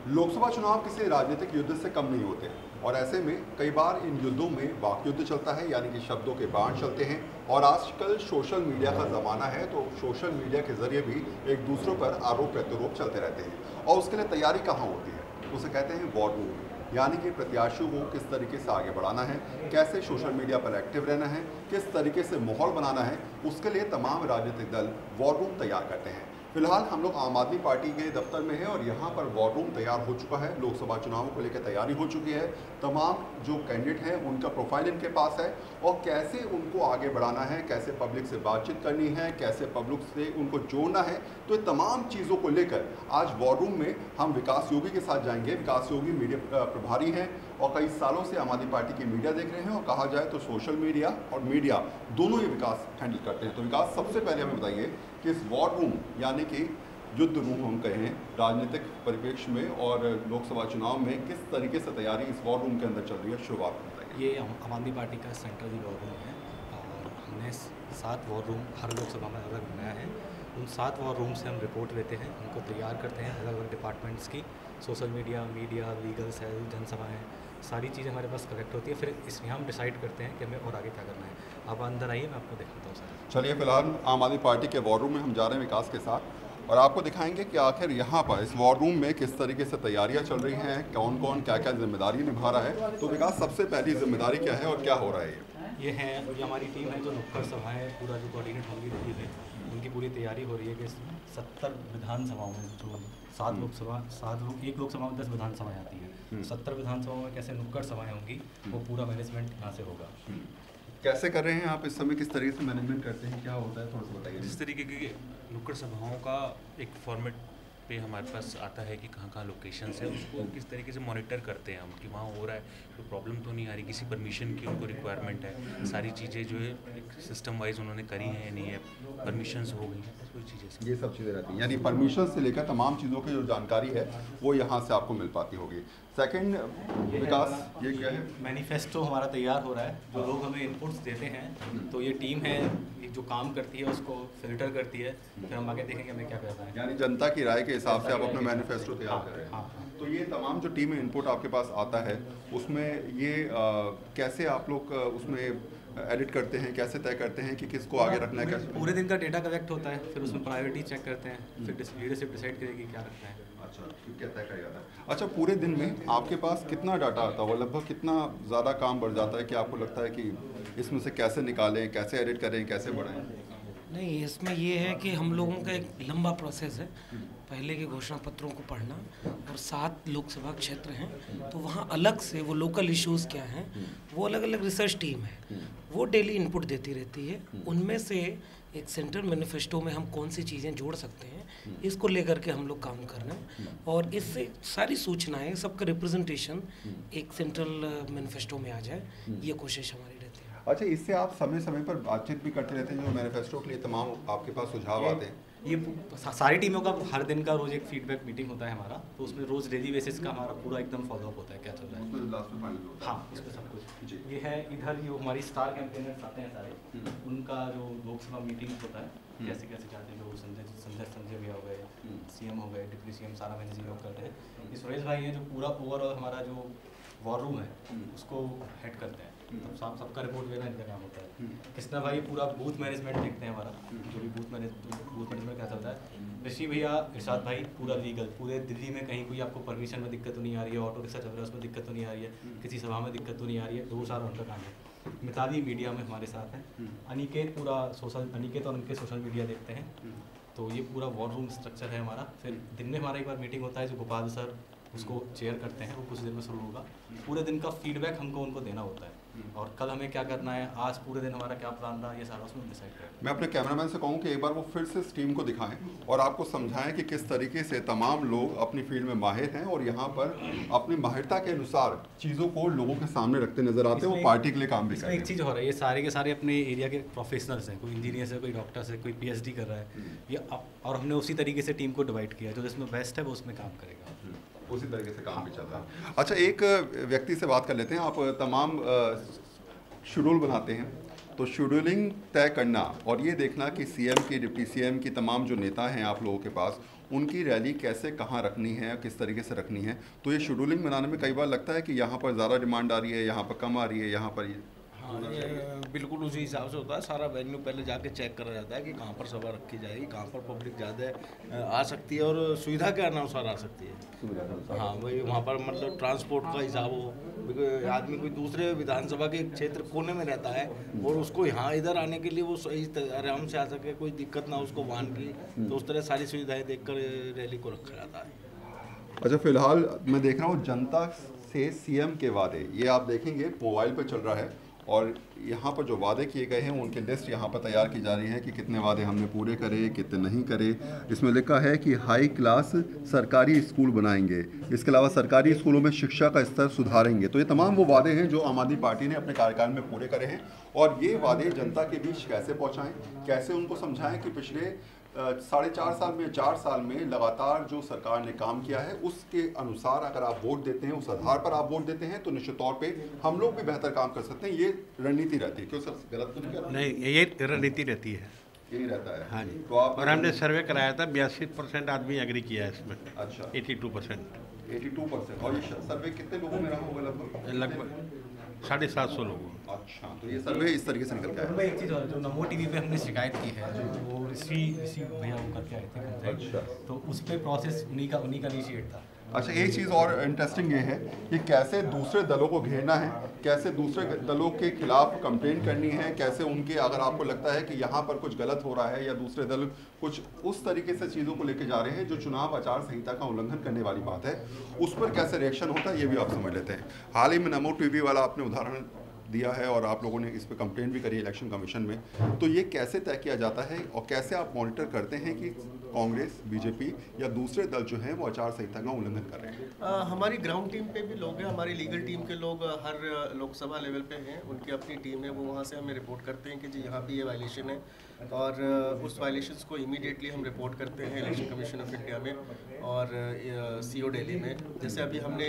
लोकसभा चुनाव किसी राजनीतिक युद्ध से कम नहीं होते और ऐसे में कई बार इन युद्धों में वाक युद्ध चलता है, यानी कि शब्दों के बाण चलते हैं। और आजकल सोशल मीडिया का ज़माना है, तो सोशल मीडिया के जरिए भी एक दूसरों पर आरोप प्रत्यारोप चलते रहते हैं। और उसके लिए तैयारी कहाँ होती है? उसे कहते हैं वॉर रूम, यानी कि प्रत्याशियों को किस तरीके से आगे बढ़ाना है, कैसे सोशल मीडिया पर एक्टिव रहना है, किस तरीके से माहौल बनाना है, उसके लिए तमाम राजनीतिक दल वॉर रूम तैयार करते हैं। फिलहाल हम लोग आम आदमी पार्टी के दफ्तर में हैं और यहाँ पर वॉर रूम तैयार हो चुका है। लोकसभा चुनावों को लेकर तैयारी हो चुकी है। तमाम जो कैंडिडेट हैं उनका प्रोफाइल इनके पास है और कैसे उनको आगे बढ़ाना है, कैसे पब्लिक से बातचीत करनी है, कैसे पब्लिक से उनको जोड़ना है, तो ये तमाम चीज़ों को लेकर आज वॉर रूम में हम विकास योगी के साथ जाएंगे। विकास योगी मीडिया प्रभारी हैं और कई सालों से आम आदमी पार्टी की मीडिया देख रहे हैं और कहा जाए तो सोशल मीडिया और मीडिया दोनों ही विकास हैंडल करते हैं। तो विकास, सबसे पहले हमें बताइए कि इस वॉर रूम यानी कि युद्ध रूम हम कहें राजनीतिक परिप्रेक्ष्य में और लोकसभा चुनाव में किस तरीके से तैयारी इस वॉर रूम के अंदर चल रही है, शुरुआत बताइए। ये आम आदमी पार्टी का सेंट्रल वॉर रूम है और हमने 7 वॉर रूम हर लोकसभा में अलग बनाया है। उन 7 वॉर रूम से हम रिपोर्ट लेते हैं, उनको तैयार करते हैं अलग अलग डिपार्टमेंट्स की, सोशल मीडिया, लीगल सेल, जनसभाएँ, सारी चीज़ें हमारे पास कलेक्ट होती है। फिर इसमें हम डिसाइड करते हैं कि हमें और आगे क्या करना है। आप अंदर आइए, मैं आपको दिखाता हूँ सर। चलिए, फिलहाल आम आदमी पार्टी के वॉर रूम में हम जा रहे हैं विकास के साथ और आपको दिखाएंगे कि आखिर यहाँ पर इस वॉर रूम में किस तरीके से तैयारियाँ चल रही हैं, कौन कौन क्या क्या जिम्मेदारी निभा रहा है। तो विकास, सबसे पहली जिम्मेदारी क्या है और क्या हो रहा है? ये हमारी टीम है जो नुक्कड़ सभाएँ पूरा जो कोऑर्डिनेट होंगी रही है, उनकी पूरी तैयारी हो रही है कि 70 विधानसभाओं में जो 7 लोकसभा, एक लोकसभा में 10 विधानसभाएँ आती हैं, 70 विधानसभाओं में कैसे नुक्कड़ सभाएँ होंगी, वो पूरा मैनेजमेंट यहाँ से होगा। कैसे कर रहे हैं आप इस समय, किस तरीके से मैनेजमेंट करते हैं, क्या होता है, थोड़ा सा बताइए। जिस तरीके की नुक्कड़ सभाओं का एक फॉर्मेट पे हमारे पास आता है कि कहाँ कहाँ लोकेशंस है, उसको किस तरीके से मॉनिटर करते हैं हम कि वहाँ हो रहा है, कोई प्रॉब्लम तो नहीं आ रही, किसी परमिशन की उनको रिक्वायरमेंट है, सारी चीज़ें जो है एक सिस्टम वाइज उन्होंने करी हैं या नहीं है, परमिशंस हो गई हैं, कोई चीज़ें, ये सब चीज़ें रहती हैं। यानी परमिशन से लेकर तमाम चीज़ों की जो जानकारी है वो यहाँ से आपको मिल पाती होगी। सेकंड विकास, ये क्या है? मैनिफेस्टो हमारा तैयार हो रहा है, जो लोग हमें इनपुट्स देते हैं, तो ये टीम है जो काम करती है उसको फिल्टर करती है, फिर हम आगे देखेंगे हमें क्या करना है। यानी जनता की राय के हिसाब से आप अपना मैनिफेस्टो तैयार कर रहे हैं। हाँ। तो ये तमाम जो टीम इनपुट आपके पास आता है उसमें ये कैसे आप लोग उसमें एडिट करते हैं, कैसे तय करते हैं कि किसको आगे रखना है, कैसे? पूरे दिन का डेटा कलेक्ट होता है, फिर उसमें प्रायोरिटी चेक करते हैं, फिर लीडरशिप डिसाइड करेगी क्या रखना है। अच्छा, क्या तय किया जाता है? अच्छा, पूरे दिन में आपके पास कितना डाटा आता है, लगभग कितना ज़्यादा काम बढ़ जाता है कि आपको लगता है कि इसमें से कैसे निकालें, कैसे एडिट करें, कैसे बढ़ाएं? नहीं, इसमें ये है कि हम लोगों का एक लंबा प्रोसेस है। पहले के घोषणा पत्रों को पढ़ना और 7 लोकसभा क्षेत्र हैं, तो वहाँ अलग से वो लोकल इश्यूज़ क्या हैं, वो अलग अलग रिसर्च टीम है, वो डेली इनपुट देती रहती है। उनमें से एक सेंट्रल मैनिफेस्टो में हम कौन सी चीज़ें जोड़ सकते हैं, इसको लेकर के हम लोग काम कर रहे हैं और इससे सारी सूचनाएं, सबका रिप्रेजेंटेशन एक सेंट्रल मैनिफेस्टो में आ जाए, ये कोशिश हमारी रहती है। अच्छा, इससे आप समय समय पर बातचीत भी करते रहते हैं जो मैनिफेस्टो के लिए तमाम आपके पास सुझाव आते हैं? ये सारी टीमों का हर दिन का रोज एक फीडबैक मीटिंग होता है हमारा, तो उसमें रोज डेली बेसिस का हमारा पूरा एकदम फॉलोअप होता है क्या चल रहा है। हाँ, इसमें सब कुछ ये है। इधर जो हमारी स्टार कैंपेनर्स आते हैं सारे, उनका जो लोकसभा मीटिंग होता है कैसे कैसे चाहते हैं, जो संजय भैया हो गए, सीएम हो गए, डिप्टी सीएम, सारा मैनेजिंग लोग करते हैं। ये सुरेश भाई हैं जो पूरा ओवरऑल हमारा जो वॉर रूम है उसको हेड करते हैं, तब सबका रिपोर्ट लेना इनका काम होता है। कृष्णा भाई पूरा बूथ मैनेजमेंट देखते हैं हमारा, जो भी बूथ मैनेजमेंट क्या चलता है। ऋषि भैया, इरशाद भाई पूरा लीगल, पूरे दिल्ली में कहीं कोई आपको परमिशन में दिक्कत तो नहीं आ रही है, ऑटो रिक्शा चल रहा है उसमें दिक्कत तो नहीं आ रही है, किसी सभा में दिक्कत तो नहीं आ रही है, 2 साल उनका काम है। मिताली मीडिया में हमारे साथ है, अनिकेत अनिकेत और उनके सोशल मीडिया देखते हैं। तो ये पूरा वॉर रूम स्ट्रक्चर है हमारा। फिर दिन में हमारा एक बार मीटिंग होता है जो गोपाल सर उसको चेयर करते हैं, वो कुछ देर में शुरू होगा। पूरे दिन का फीडबैक हमको उनको देना होता है और कल हमें क्या करना है, आज पूरे दिन हमारा क्या प्लान रहा, ये सारा उसमें डिसाइड करें। मैं अपने कैमरामैन से कहूँ कि एक बार वो फिर से इस टीम को दिखाएं और आपको समझाएं कि किस तरीके से तमाम लोग अपनी फील्ड में माहिर हैं और यहाँ पर अपनी माहिरता के अनुसार चीज़ों को लोगों के सामने रखते नजर आते हैं, वो पार्टी के लिए काम भी कर रहे हैं। एक चीज़ हो रहा है, ये सारे के सारे अपने एरिया के प्रोफेशनल्स हैं, कोई इंजीनियर है, कोई डॉक्टर है, कोई पीएचडी कर रहा है, ये और हमने उसी तरीके से टीम को डिवाइड किया, जो जिसमें बेस्ट है वो उसमें काम करेगा। उसी तरीके से काम भी चल रहा है। अच्छा, एक व्यक्ति से बात कर लेते हैं। आप तमाम शेड्यूल बनाते हैं, तो शेड्यूलिंग तय करना और ये देखना कि सीएम की, डिप्टी सीएम की तमाम जो नेता हैं आप लोगों के पास, उनकी रैली कैसे कहाँ रखनी है, किस तरीके से रखनी है। तो ये शेड्यूलिंग बनाने में कई बार लगता है कि यहाँ पर ज़्यादा डिमांड आ रही है, यहाँ पर कम आ रही है, यहाँ पर हाँ, ये बिल्कुल उसी हिसाब से होता है। सारा वेन्यू पहले जाके चेक करा जाता है कि कहाँ पर सभा रखी जाएगी, कहाँ पर पब्लिक ज़्यादा आ सकती है और सुविधा के अनुसार आ सकती है। हाँ, वही वहाँ पर मतलब ट्रांसपोर्ट का हिसाब हो, आदमी कोई दूसरे विधानसभा के क्षेत्र कोने में रहता है और उसको यहाँ इधर आने के लिए वो सही आराम से आ सके, कोई दिक्कत ना उसको वाहन की, तो उस तरह सारी सुविधाएँ देख कर रैली को रखा जाता है। अच्छा, फिलहाल मैं देख रहा हूँ जनता से सीएम के वादे, ये आप देखेंगे मोबाइल पर चल रहा है और यहाँ पर जो वादे किए गए हैं उनकी लिस्ट यहाँ पर तैयार की जा रही है कि कितने वादे हमने पूरे करे, कितने नहीं करे। इसमें लिखा है कि हाई क्लास सरकारी स्कूल बनाएंगे, इसके अलावा सरकारी स्कूलों में शिक्षा का स्तर सुधारेंगे। तो ये तमाम वो वादे हैं जो आम आदमी पार्टी ने अपने कार्यकाल में पूरे करे हैं और ये वादे जनता के बीच कैसे पहुँचाएँ, कैसे उनको समझाएँ कि पिछले 4.5 साल में 4 साल में लगातार जो सरकार ने काम किया है उसके अनुसार अगर आप वोट देते हैं, उस आधार पर आप वोट देते हैं तो निश्चित तौर पे हम लोग भी बेहतर काम कर सकते हैं। ये रणनीति रहती है। क्यों सर, गलत तो नहीं कर? नहीं, ये रणनीति रहती है, यही रहता है। हाँ जी। तो आप और हमने सर्वे कराया था, 82% आदमी एग्री किया है इसमें। अच्छा, 82%। और ये सर्वे कितने लोगों में रहा होगा? लगभग 750 लोगों। अच्छा, तो ये सर्वे इस तरीके से निकल के आया। एक चीज़ और, जो नमो टीवी पे हमने शिकायत की है, जो वो ऋषि भैया वो करके आए थे कंप्लेंट, अच्छा, तो उस पर प्रोसेस उन्हीं का इनिशिएट था। अच्छा, एक चीज़ और इंटरेस्टिंग ये है कि कैसे दूसरे दलों को घेरना है, कैसे दूसरे दलों के खिलाफ कंप्लेंट करनी है, कैसे उनके अगर आपको लगता है कि यहाँ पर कुछ गलत हो रहा है या दूसरे दल कुछ उस तरीके से चीज़ों को लेके जा रहे हैं जो चुनाव आचार संहिता का उल्लंघन करने वाली बात है, उस पर कैसे रिएक्शन होता है ये भी आप समझ लेते हैं। हाल ही में नमो टीवी वाला आपने उदाहरण दिया है और आप लोगों ने इस पर कंप्लेंट भी करी इलेक्शन कमीशन में, तो ये कैसे तय किया जाता है और कैसे आप मॉनिटर करते हैं कि कांग्रेस, बीजेपी या दूसरे दल जो हैं वो आचार संहिता का उल्लंघन कर रहे हैं? हमारी ग्राउंड टीम पे भी लोग हैं, हमारी लीगल टीम के लोग हर लोकसभा लेवल पे हैं, उनकी अपनी टीम है, वो वहाँ से हमें रिपोर्ट करते हैं कि जी यहाँ पे ये वायलेशन है और उस वायलेशंस को इमीडिएटली हम रिपोर्ट करते हैं इलेक्शन कमीशन ऑफ इंडिया में और सीओ दिल्ली में। जैसे अभी हमने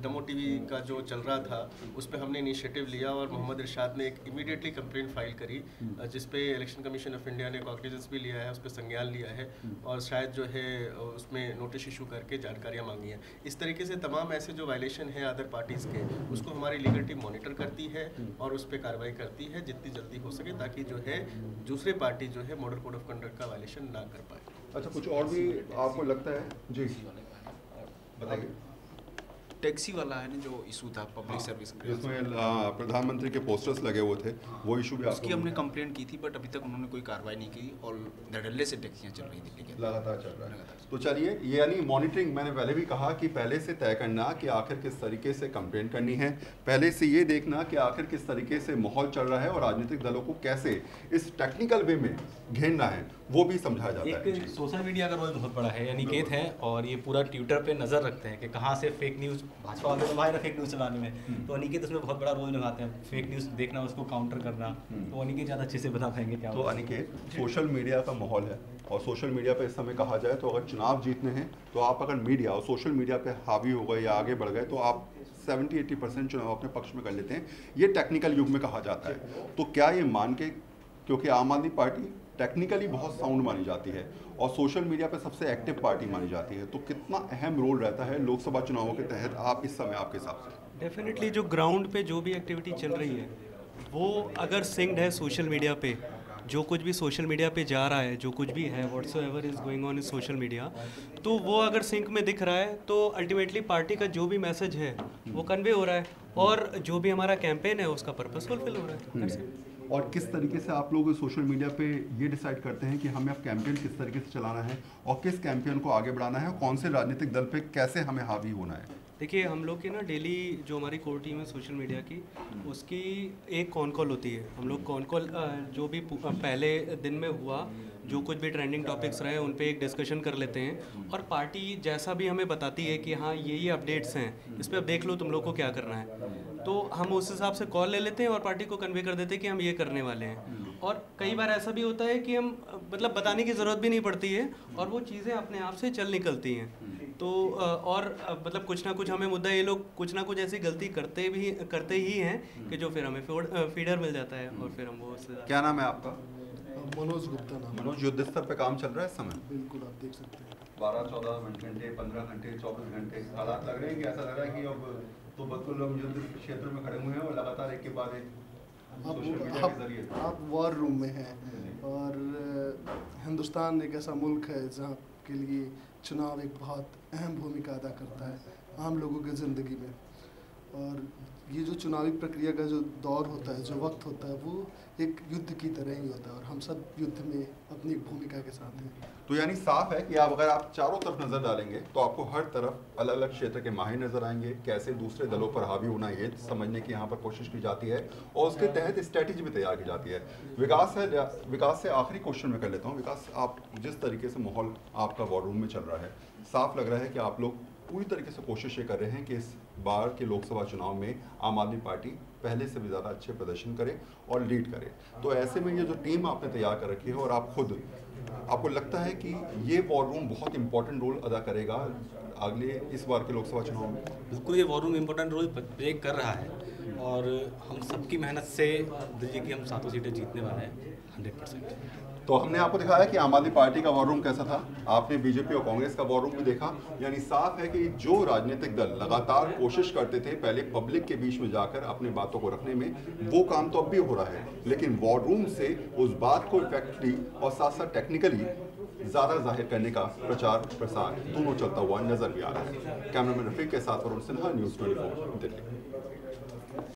नमो टीवी का जो चल रहा था उस पर हमने इनिशिएटिव लिया और मोहम्मद इरशाद ने एक इमीडिएटली कंप्लेंट फाइल करी जिस पे इलेक्शन कमीशन ऑफ इंडिया ने कॉग्निजेंस भी लिया है, उस पर संज्ञान लिया है और शायद जो है उसमें नोटिस इशू करके जानकारियाँ मांगी हैं। इस तरीके से तमाम ऐसे जो वायलेशन है अदर पार्टीज़ के, उसको हमारी लीगल टीम मॉनिटर करती है और उस पर कार्रवाई करती है जितनी जल्दी हो सके, ताकि जो है दूसरे पार्टी जो है मॉडल कोड ऑफ कंडक्ट का वायलेशन ना कर पाए। अच्छा, कुछ और भी आपको लगता है? जी बताइए। टैक्सी वाला है ना जो इशू था पब्लिक सर्विस, इसमें प्रधानमंत्री के पोस्टर्स लगे हुए थे, वो इशू भी उसकी हमने कंप्लेंट की थी बट अभी तक उन्होंने कोई कार्रवाई नहीं की और धड़ल्ले से टैक्सियाँ चल रही दिल्ली के लगातार चल रहा है। तो चलिए, ये यानी मॉनिटरिंग, मैंने पहले भी कहा कि पहले से तय करना कि आखिर किस तरीके से कंप्लेंट करनी है, पहले से ये देखना कि आखिर किस तरीके से माहौल चल रहा है और राजनीतिक दलों को कैसे इस टेक्निकल वे में घेरना है वो भी समझाया जाता है। एक सोशल मीडिया का रोल बहुत बड़ा है, यानी अनिकेत है और ये पूरा ट्विटर पे नज़र रखते हैं कि कहाँ से फेक न्यूज़, भाजपा वाले तो माहिर है फेक न्यूज़ चलाने में, तो अनिकेत उसमें बहुत बड़ा रोल निभाते हैं, फेक न्यूज़ देखना, उसको काउंटर करना। तो अनिकेत ज़्यादा अच्छे से बता पाएंगे क्या। तो अनिकेत, सोशल मीडिया का माहौल है और सोशल मीडिया पे इस समय कहा जाए तो अगर चुनाव जीतने हैं तो आप अगर मीडिया और सोशल मीडिया पे हावी हो गए या आगे बढ़ गए तो आप 70-80% चुनाव अपने पक्ष में कर लेते हैं, ये टेक्निकल युग में कहा जाता है। तो क्या ये मान के, क्योंकि आम आदमी पार्टी टेक्निकली बहुत साउंड मानी जाती है और सोशल मीडिया पे सबसे एक्टिव पार्टी मानी जाती है, तो कितना अहम रोल रहता है लोकसभा चुनावों के तहत आप इस समय आपके हिसाब से? डेफिनेटली जो ग्राउंड पे जो भी एक्टिविटी चल रही है वो अगर सिंक्ड है सोशल मीडिया पे, जो कुछ भी सोशल मीडिया पे जा रहा है, जो कुछ भी है whatsoever is going on in social media, तो वो अगर सिंक में दिख रहा है तो अल्टीमेटली पार्टी का जो भी मैसेज है वो कन्वे हो रहा है और जो भी हमारा कैंपेन है उसका पर्पस फुलफिल हो रहा है। और किस तरीके से आप लोग सोशल मीडिया पे ये डिसाइड करते हैं कि हमें अब कैंपेन किस तरीके से चलाना है और किस कैंपेन को आगे बढ़ाना है और कौन से राजनीतिक दल पे कैसे हमें हावी होना है? देखिए, हम लोग की ना डेली जो हमारी कोर टीम है सोशल मीडिया की, उसकी एक कॉन कॉल होती है। हम लोग कॉन कॉल जो भी पहले दिन में हुआ, जो कुछ भी ट्रेंडिंग टॉपिक्स रहे उन पे एक डिस्कशन कर लेते हैं और पार्टी जैसा भी हमें बताती है कि हाँ ये अपडेट्स हैं, इस पर अब देख लो तुम लोग को क्या करना है, तो हम उस हिसाब से कॉल ले लेते हैं और पार्टी को कन्वे कर देते हैं कि हम ये करने वाले हैं। और कई बार ऐसा भी होता है कि हम मतलब बताने की ज़रूरत भी नहीं पड़ती है और वो चीज़ें अपने आप से चल निकलती हैं। तो और मतलब कुछ ना कुछ हमें मुद्दा, ये लोग कुछ ना कुछ ऐसी गलती करते ही हैं कि जो फिर हमें फीडर मिल जाता है और फिर हम वो उससे। क्या नाम है आपका? मनोज गुप्ता नाम। मनोज, युद्ध स्तर पे काम चल रहा है इस समय? बिल्कुल, आप देख सकते हैं। 12-14 घंटे, 15 घंटे, 24 घंटे हालात लग रहे हैं कि ऐसा लग रहा है कि अब तो बिल्कुल हम युद्ध क्षेत्र में खड़े हुए हैं और लगातार एक के बाद एक सोशल मीडिया के जरिए आप वॉर रूम में हैं और हिंदुस्तान एक ऐसा मुल्क है जहाँ के लिए चुनाव एक बहुत अहम भूमिका अदा करता है आम लोगों की ज़िंदगी में। और ये जो चुनावी प्रक्रिया का जो दौर होता है, जो वक्त होता है, वो एक युद्ध की तरह ही होता है और हम सब युद्ध में अपनी भूमिका के साथ हैं। तो यानी साफ है कि अगर आप चारों तरफ नजर डालेंगे तो आपको हर तरफ अलग अलग क्षेत्र के माहिर नजर आएंगे, कैसे दूसरे दलों पर हावी होना ये समझने की यहाँ पर कोशिश की जाती है और उसके तहत स्ट्रैटेजी भी तैयार की जाती है। विकास से आखिरी क्वेश्चन में कर लेता हूँ। विकास, आप जिस तरीके से माहौल आपका वॉर रूम में चल रहा है, साफ लग रहा है कि आप लोग पूरी तरीके से कोशिश ये कर रहे हैं कि इस बार के लोकसभा चुनाव में आम आदमी पार्टी पहले से भी ज़्यादा अच्छे प्रदर्शन करे और लीड करे। तो ऐसे में ये जो टीम आपने तैयार कर रखी है और आप खुद, आपको लगता है कि ये वॉर रूम बहुत इंपॉर्टेंट रोल अदा करेगा अगले इस बार के लोकसभा चुनाव में? बिल्कुल, ये war room important role play कर रहा है और हम सबकी मेहनत से दीजिए कि हम 7 सीटें जीतने वाले हैं 100%। तो हमने आपको दिखाया कि आम आदमी पार्टी का वॉर रूम कैसा था, आपने बीजेपी और कांग्रेस का वॉर रूम भी देखा। यानी साफ है कि जो राजनीतिक दल लगातार कोशिश करते थे पहले पब्लिक के बीच में जाकर अपनी बातों को रखने में, वो काम तो अब भी हो रहा है, लेकिन वॉर रूम से उस बात को इफेक्टिवली और साथ साथ टेक्निकली ज़्यादा जाहिर करने का प्रचार प्रसार दोनों चलता हुआ नजर भी आ रहा है। कैमरामैन रफीक के साथ वरुण सिन्हा, न्यूज़ 24 दिल्ली।